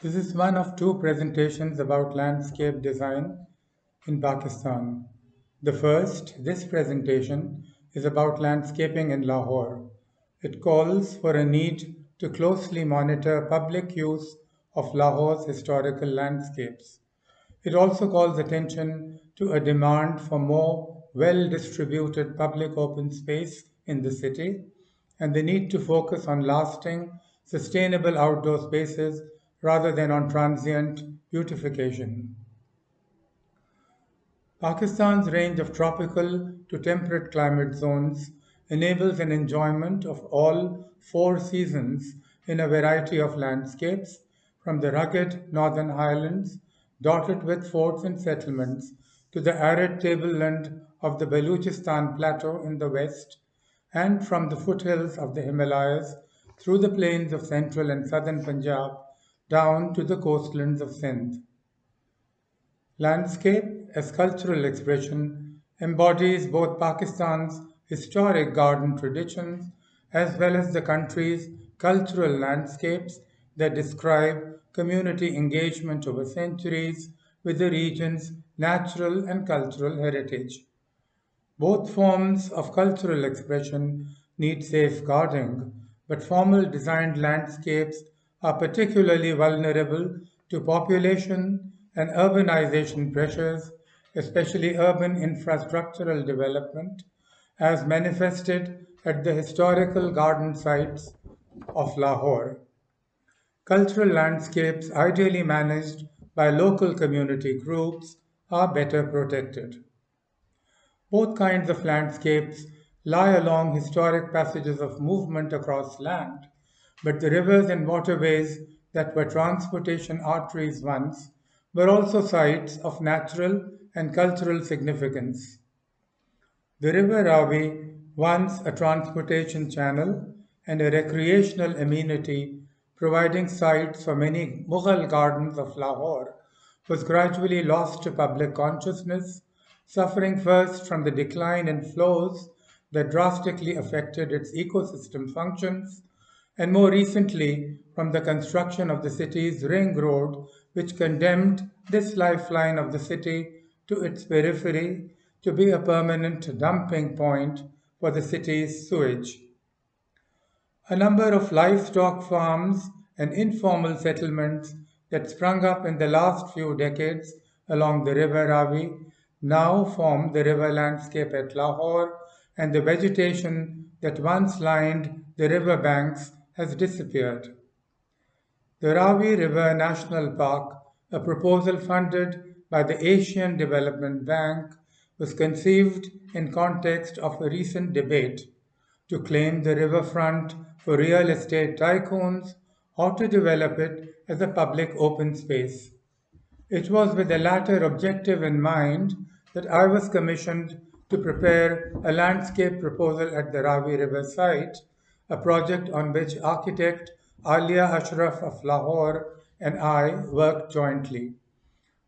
This is one of two presentations about landscape design in Pakistan. The first, this presentation, is about landscaping in Lahore. It calls for a need to closely monitor public use of Lahore's historical landscapes. It also calls attention to a demand for more well distributed public open space in the city and the need to focus on lasting, sustainable outdoor spaces rather than on transient beautification. Pakistan's range of tropical to temperate climate zones enables an enjoyment of all four seasons in a variety of landscapes, from the rugged northern highlands dotted with forts and settlements to the arid tableland of the Baluchistan Plateau in the west, and from the foothills of the Himalayas through the plains of central and southern Punjab down to the coastlands of Sindh. Landscape, as cultural expression, embodies both Pakistan's historic garden traditions as well as the country's cultural landscapes that describe community engagement over centuries with the region's natural and cultural heritage. Both forms of cultural expression need safeguarding, but formal designed landscapes are particularly vulnerable to population and urbanization pressures, especially urban infrastructural development, as manifested at the historical garden sites of Lahore. Cultural landscapes, ideally managed by local community groups, are better protected. Both kinds of landscapes lie along historic passages of movement across land, but the rivers and waterways that were transportation arteries once were also sites of natural and cultural significance. The River Ravi, once a transportation channel and a recreational amenity providing sites for many Mughal gardens of Lahore, was gradually lost to public consciousness, suffering first from the decline in flows that drastically affected its ecosystem functions, and more recently from the construction of the city's ring road, which condemned this lifeline of the city to its periphery to be a permanent dumping point for the city's sewage. A number of livestock farms and informal settlements that sprung up in the last few decades along the River Ravi now form the river landscape at Lahore, and the vegetation that once lined the river banks has disappeared. The Ravi River National Park, a proposal funded by the Asian Development Bank, was conceived in context of a recent debate to claim the riverfront for real estate tycoons or to develop it as a public open space. It was with the latter objective in mind that I was commissioned to prepare a landscape proposal at the Ravi River site, a project on which architect Alia Ashraf of Lahore and I worked jointly.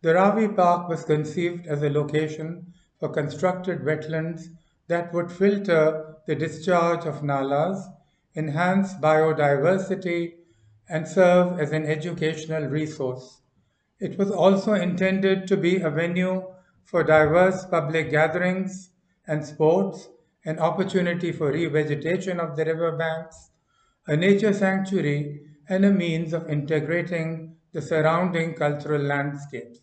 The Ravi Park was conceived as a location for constructed wetlands that would filter the discharge of nalas, enhance biodiversity, and serve as an educational resource. It was also intended to be a venue for diverse public gatherings and sports, an opportunity for revegetation of the riverbanks, a nature sanctuary, and a means of integrating the surrounding cultural landscapes.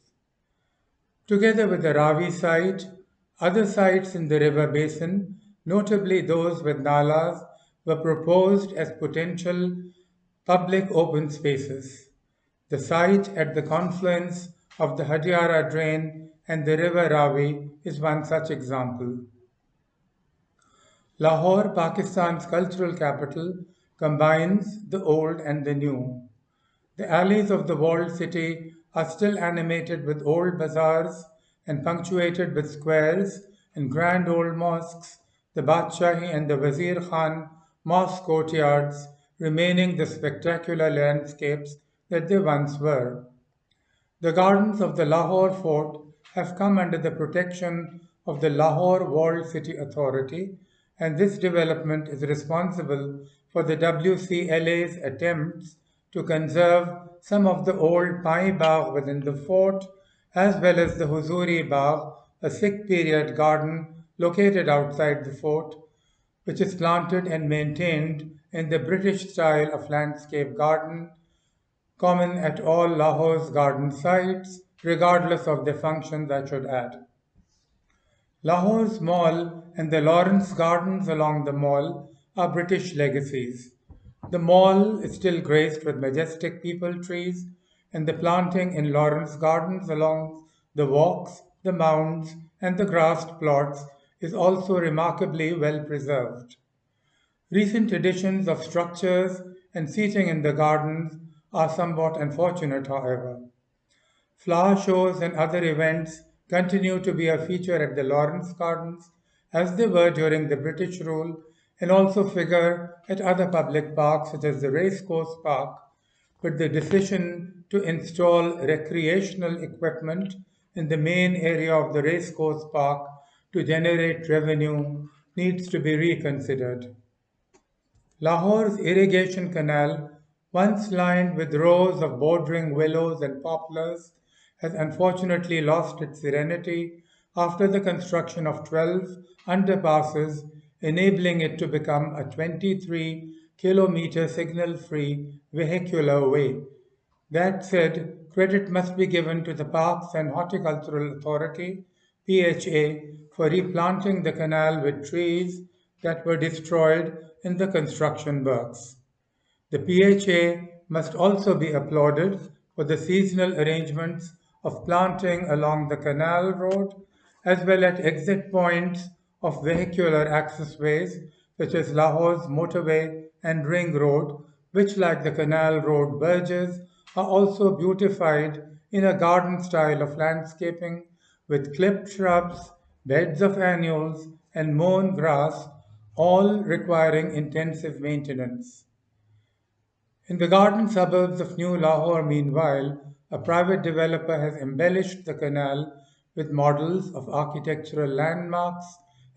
Together with the Ravi site, other sites in the river basin, notably those with nalas, were proposed as potential public open spaces. The site at the confluence of the Hadiara drain and the river Ravi is one such example. Lahore, Pakistan's cultural capital, combines the old and the new. The alleys of the walled city are still animated with old bazaars and punctuated with squares and grand old mosques, the Badshahi and the Wazir Khan mosque courtyards remaining the spectacular landscapes that they once were. The gardens of the Lahore fort have come under the protection of the Lahore Walled City Authority, and this development is responsible for the WCLA's attempts to conserve some of the old Pai Bagh within the fort, as well as the Huzuri Bagh, a Sikh period garden located outside the fort, which is planted and maintained in the British style of landscape garden common at all Lahore's garden sites, regardless of their functions, I should add. Lahore's Mall and the Lawrence Gardens along the Mall are British legacies. The Mall is still graced with majestic peepal trees, and the planting in Lawrence Gardens along the walks, the mounds, and the grassed plots is also remarkably well preserved. Recent additions of structures and seating in the gardens are somewhat unfortunate, however. Flower shows and other events continue to be a feature at the Lawrence Gardens, as they were during the British rule, and also figure at other public parks such as the Racecourse Park, but the decision to install recreational equipment in the main area of the Racecourse Park to generate revenue needs to be reconsidered. Lahore's irrigation canal, once lined with rows of bordering willows and poplars, has unfortunately lost its serenity after the construction of 12 underpasses, enabling it to become a 23-kilometer signal free vehicular way. That said, credit must be given to the Parks and Horticultural Authority (PHA) for replanting the canal with trees that were destroyed in the construction works. The PHA must also be applauded for the seasonal arrangements of planting along the canal road as well as exit points of vehicular accessways such as Lahore's motorway and ring road, which, like the canal road verges, are also beautified in a garden style of landscaping with clipped shrubs, beds of annuals, and mown grass, all requiring intensive maintenance. In the garden suburbs of New Lahore, meanwhile, a private developer has embellished the canal with models of architectural landmarks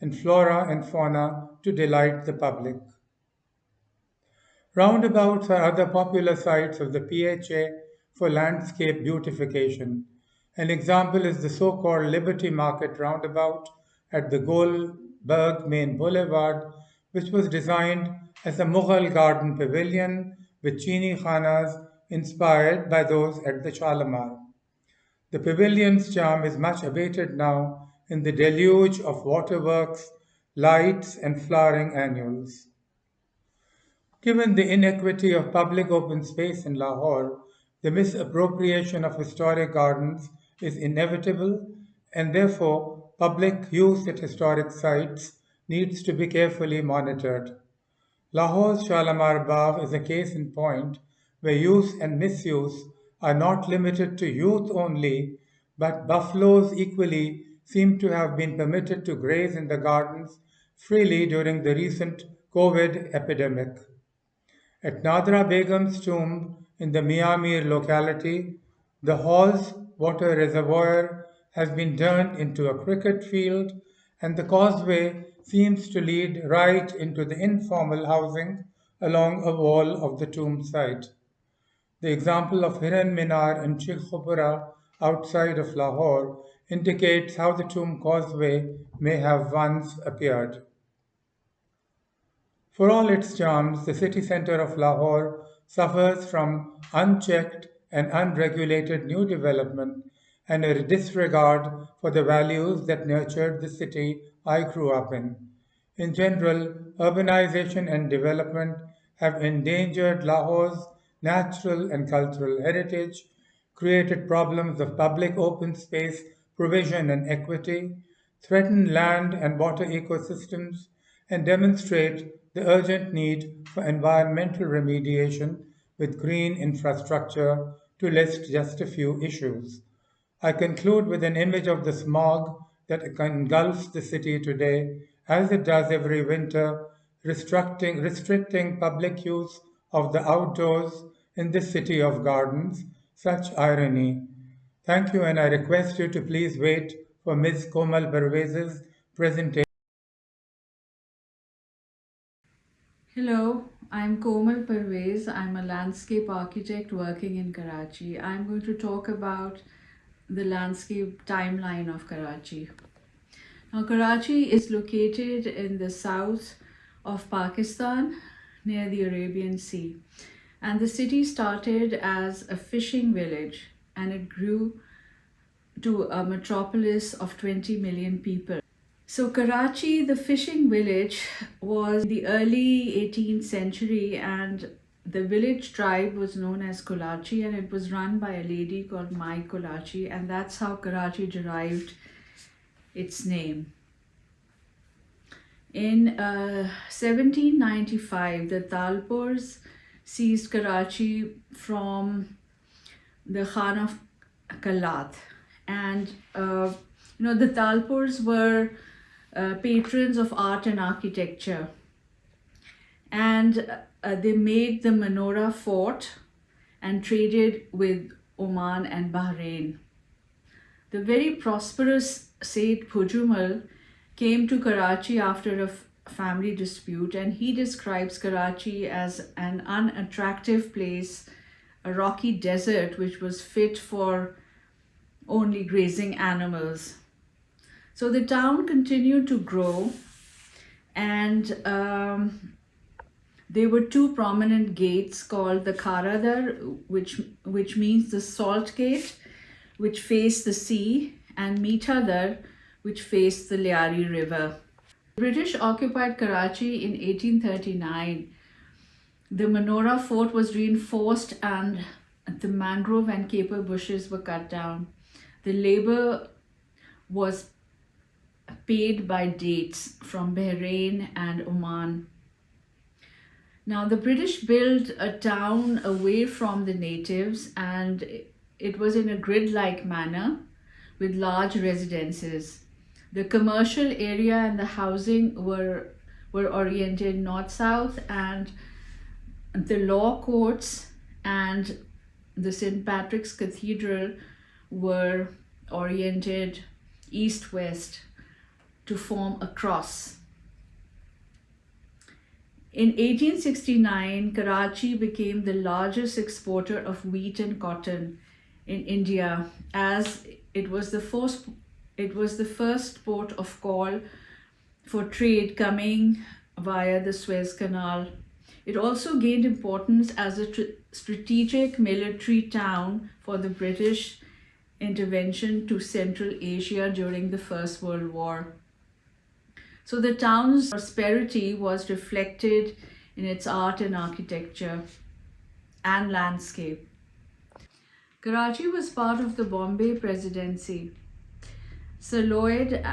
and flora and fauna to delight the public. Roundabouts are other popular sites of the PHA for landscape beautification. An example is the so-called Liberty Market roundabout at the Goldberg Main Boulevard, which was designed as a Mughal garden pavilion with chini khanas inspired by those at the Shalimar. The pavilion's charm is much abated now in the deluge of waterworks, lights, and flowering annuals. Given the inequity of public open space in Lahore, the misappropriation of historic gardens is inevitable, and therefore public use at historic sites needs to be carefully monitored. Lahore's Shalimar Bagh is a case in point where use and misuse are not limited to youth only, but buffaloes equally seem to have been permitted to graze in the gardens freely during the recent COVID epidemic. At Nadra Begum's tomb in the Miamir locality, the Hawes water reservoir has been turned into a cricket field, and the causeway seems to lead right into the informal housing along a wall of the tomb site. The example of Hiran Minar in Chikhupura outside of Lahore indicates how the tomb causeway may have once appeared. For all its charms, the city centre of Lahore suffers from unchecked and unregulated new development and a disregard for the values that nurtured the city I grew up in. In general, urbanization and development have endangered Lahore's natural and cultural heritage, created problems of public open space provision and equity, threaten land and water ecosystems, and demonstrate the urgent need for environmental remediation with green infrastructure, to list just a few issues. I conclude with an image of the smog that engulfs the city today, as it does every winter, restricting public use of the outdoors in this city of gardens. Such irony. Thank you, and I request you to please wait for Ms. Komal Parvez's presentation. Hello. I'm Komal Parvez. I'm a landscape architect working in Karachi. I'm going to talk about the landscape timeline of Karachi. Now, Karachi is located in the south of Pakistan near the Arabian Sea. And the city started as a fishing village and it grew to a metropolis of 20 million people. So, Karachi, the fishing village, was the early 18th century, and the village tribe was known as Kolachi, and it was run by a lady called Mai Kolachi, and that's how Karachi derived its name. In 1795, the Talpurs seized Karachi from the Khan of Kalat, and the Talpurs were patrons of art and architecture, and they made the Menorah fort and traded with Oman and Bahrain. The very prosperous Sayyid Pujumal came to Karachi after a family dispute, and he describes Karachi as an unattractive place, a rocky desert which was fit for only grazing animals. So the town continued to grow, and there were two prominent gates called the Karadar, which means the salt gate, which faced the sea, and Meetadar, which faced the Liari River. The British occupied Karachi in 1839. The Menorah fort was reinforced and the mangrove and caper bushes were cut down. The labor was paid by dates from Bahrain and Oman. Now, the British built a town away from the natives, and it was in a grid-like manner with large residences. The commercial area and the housing were oriented north-south, and the law courts and the St. Patrick's Cathedral were oriented east-west to form a cross. In 1869, Karachi became the largest exporter of wheat and cotton in India, as it was the first port of call for trade coming via the Suez Canal. It also gained importance as a strategic military town for the British intervention to Central Asia during the First World War. So the town's prosperity was reflected in its art and architecture and landscape. Karachi was part of the Bombay Presidency. Sir Lloyd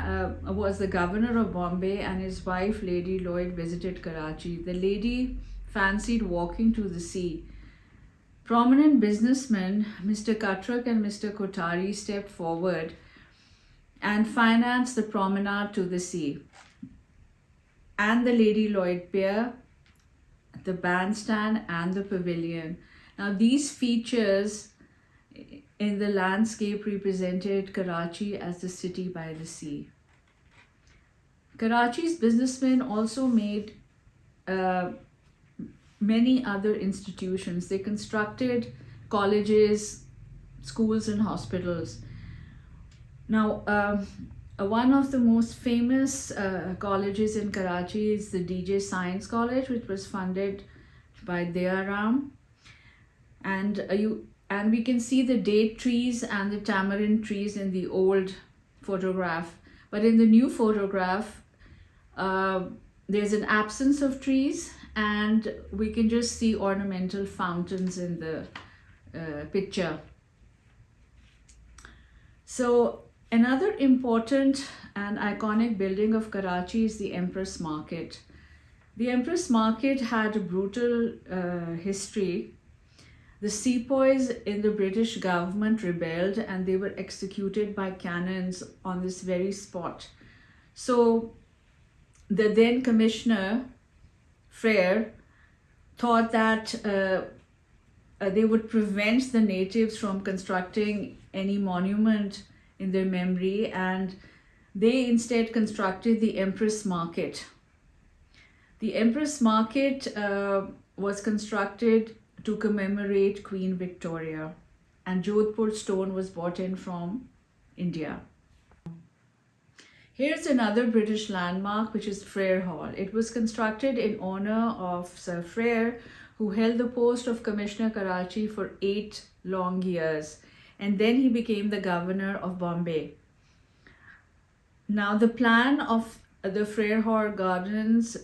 was the governor of Bombay, and his wife, Lady Lloyd, visited Karachi. The lady fancied walking to the sea. Prominent businessmen, Mr. Katrak and Mr. Kotari, stepped forward and financed the promenade to the sea, and the Lady Lloyd Pier, the bandstand, and the pavilion. Now, these features in the landscape represented Karachi as the city by the sea. Karachi's businessmen also made many other institutions. They constructed colleges, schools, and hospitals. Now, one of the most famous colleges in Karachi is the DJ Science College, which was funded by Dayaram. And we can see the date trees and the tamarind trees in the old photograph. But in the new photograph, there's an absence of trees, and we can just see ornamental fountains in the picture. So another important and iconic building of Karachi is the Empress Market. The Empress Market had a brutal history. The sepoys in the British government rebelled, and they were executed by cannons on this very spot. So the then Commissioner, Frere, thought that they would prevent the natives from constructing any monument in their memory, and they instead constructed the Empress Market. The Empress Market was constructed to commemorate Queen Victoria, and Jodhpur stone was brought in from India. Here's another British landmark, which is Frere Hall. It was constructed in honor of Sir Frere, who held the post of Commissioner Karachi for 8 long years, and then he became the governor of Bombay. Now, the plan of the Frere Hall Gardens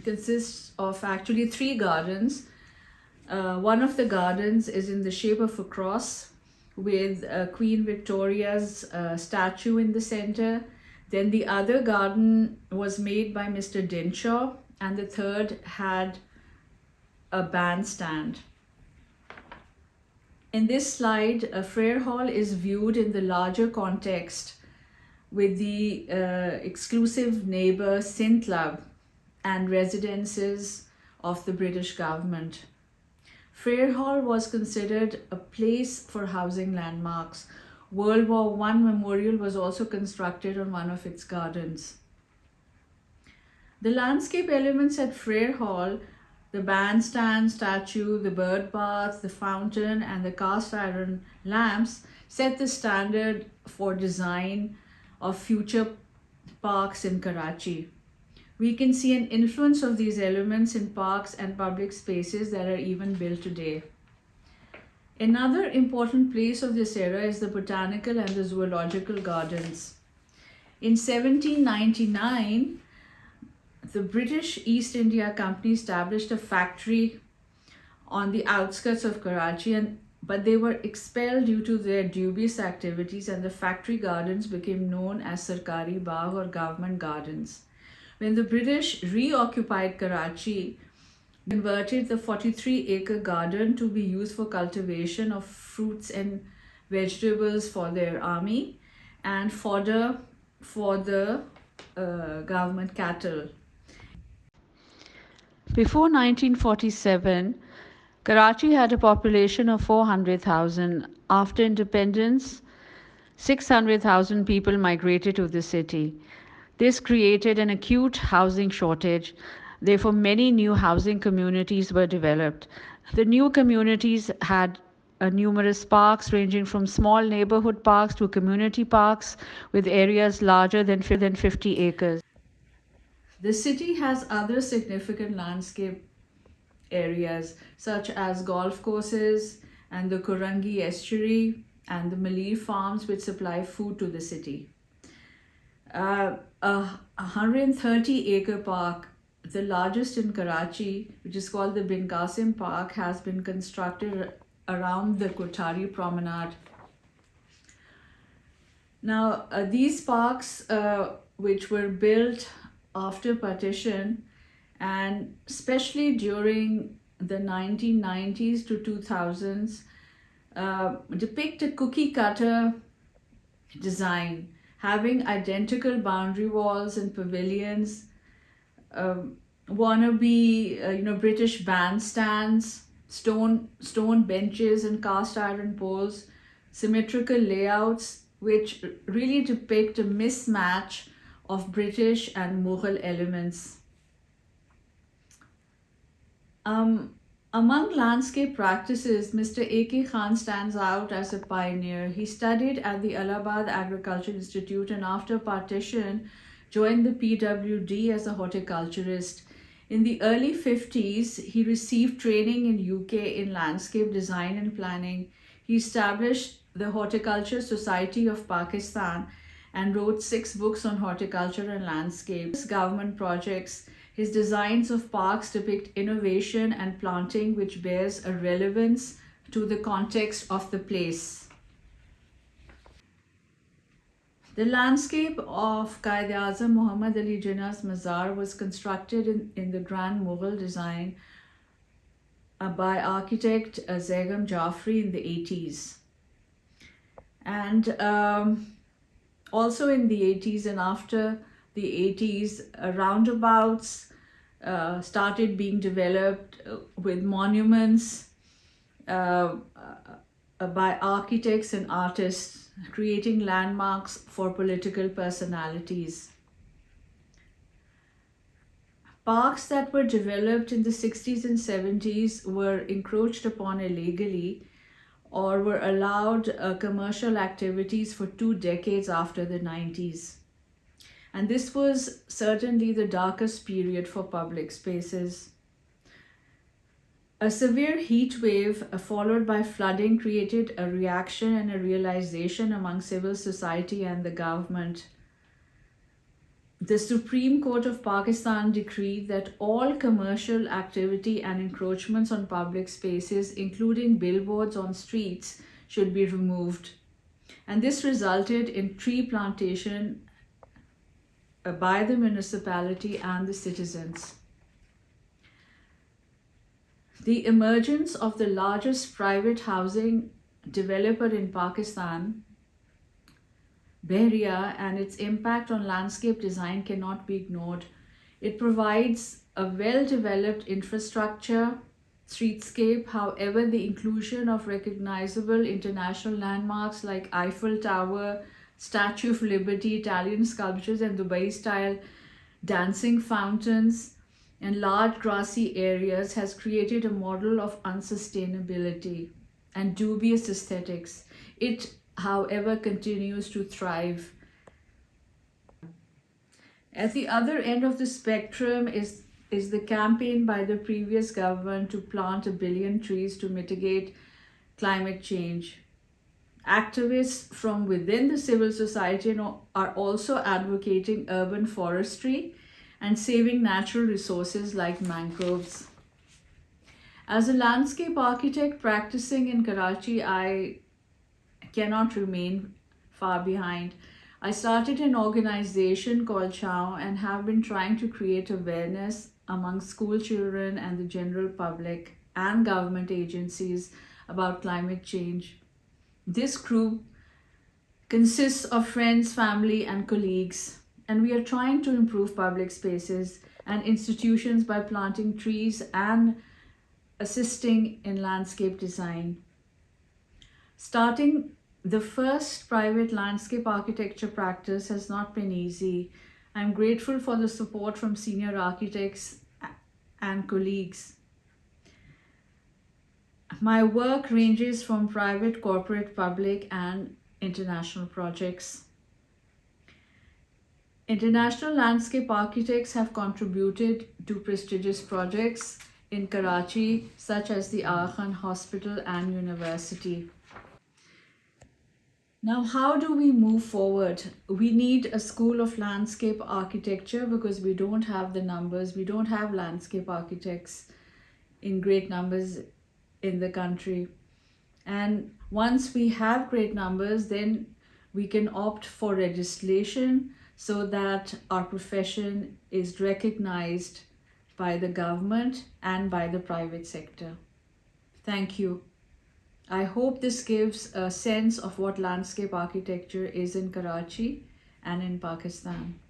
consists of actually 3 gardens. One of the gardens is in the shape of a cross with Queen Victoria's statue in the center. Then the other garden was made by Mr. Dinshaw, and the third had a bandstand. In this slide, Frere Hall is viewed in the larger context with the exclusive neighbor Sinthlab and residences of the British government. Frere Hall was considered a place for housing landmarks. World War I memorial was also constructed on one of its gardens. The landscape elements at Frere Hall, the bandstand, statue, the bird bath, the fountain, and the cast iron lamps set the standard for design of future parks in Karachi. We can see an influence of these elements in parks and public spaces that are even built today. Another important place of this era is the botanical and the zoological gardens. In 1799, the British East India Company established a factory on the outskirts of Karachi, but they were expelled due to their dubious activities, and the factory gardens became known as Sarkari Bagh or government gardens. When the British reoccupied Karachi, they converted the 43-acre garden to be used for cultivation of fruits and vegetables for their army and fodder for the government cattle. Before 1947, Karachi had a population of 400,000. After independence, 600,000 people migrated to the city. This created an acute housing shortage. Therefore, many new housing communities were developed. The new communities had numerous parks, ranging from small neighborhood parks to community parks with areas larger than 50 acres. The city has other significant landscape areas such as golf courses and the Kurangi estuary and the Malir farms, which supply food to the city. A 130-acre park, the largest in Karachi, which is called the Bin Qasim Park, has been constructed around the Kothari Promenade. Now, these parks, which were built after partition, and especially during the 1990s to 2000s, depict a cookie cutter design, having identical boundary walls and pavilions, wannabe British bandstands, stone benches and cast iron poles, symmetrical layouts which really depict a mismatch of British and Mughal elements. Among landscape practices, Mr. A.K. Khan stands out as a pioneer. He studied at the Allahabad Agricultural Institute and after partition joined the PWD as a horticulturist. In the early 50s, he received training in UK in landscape design and planning. He established the Horticulture Society of Pakistan and wrote 6 books on horticulture and landscapes, government projects. His designs of parks depict innovation and planting which bears a relevance to the context of the place. The landscape of Quaid-e-Azam Muhammad Ali Jinnah's Mazar was constructed in the Grand Mughal design by architect Zegam Jafri in the 80s. And also in the 80s and after the 80s, roundabouts started being developed with monuments by architects and artists, creating landmarks for political personalities. Parks that were developed in the 60s and 70s were encroached upon illegally or were allowed commercial activities for 2 decades after the 90s. And this was certainly the darkest period for public spaces. A severe heat wave followed by flooding created a reaction and a realization among civil society and the government. The Supreme Court of Pakistan decreed that all commercial activity and encroachments on public spaces, including billboards on streets, should be removed. And this resulted in tree plantation by the municipality and the citizens. The emergence of the largest private housing developer in Pakistan, Behria, and its impact on landscape design cannot be ignored. It provides a well-developed infrastructure, streetscape. However, the inclusion of recognizable international landmarks like Eiffel Tower, Statue of Liberty, Italian sculptures, and Dubai-style dancing fountains and large grassy areas has created a model of unsustainability and dubious aesthetics. It, however, continues to thrive. At the other end of the spectrum is the campaign by the previous government to plant 1 billion trees to mitigate climate change. Activists from within the civil society are also advocating urban forestry and saving natural resources like mangroves. As a landscape architect practicing in Karachi, I cannot remain far behind. I started an organization called CHOW and have been trying to create awareness among school children and the general public and government agencies about climate change. This group consists of friends, family, and colleagues, and we are trying to improve public spaces and institutions by planting trees and assisting in landscape design. Starting the first private landscape architecture practice has not been easy. I'm grateful for the support from senior architects and colleagues. My work ranges from private, corporate, public, and international projects. International landscape architects have contributed to prestigious projects in Karachi, such as the Aga Khan Hospital and University. Now, how do we move forward? We need a school of landscape architecture because we don't have the numbers. We don't have landscape architects in great numbers in the country. And once we have great numbers, then we can opt for legislation so that our profession is recognized by the government and by the private sector. Thank you. I hope this gives a sense of what landscape architecture is in Karachi and in Pakistan.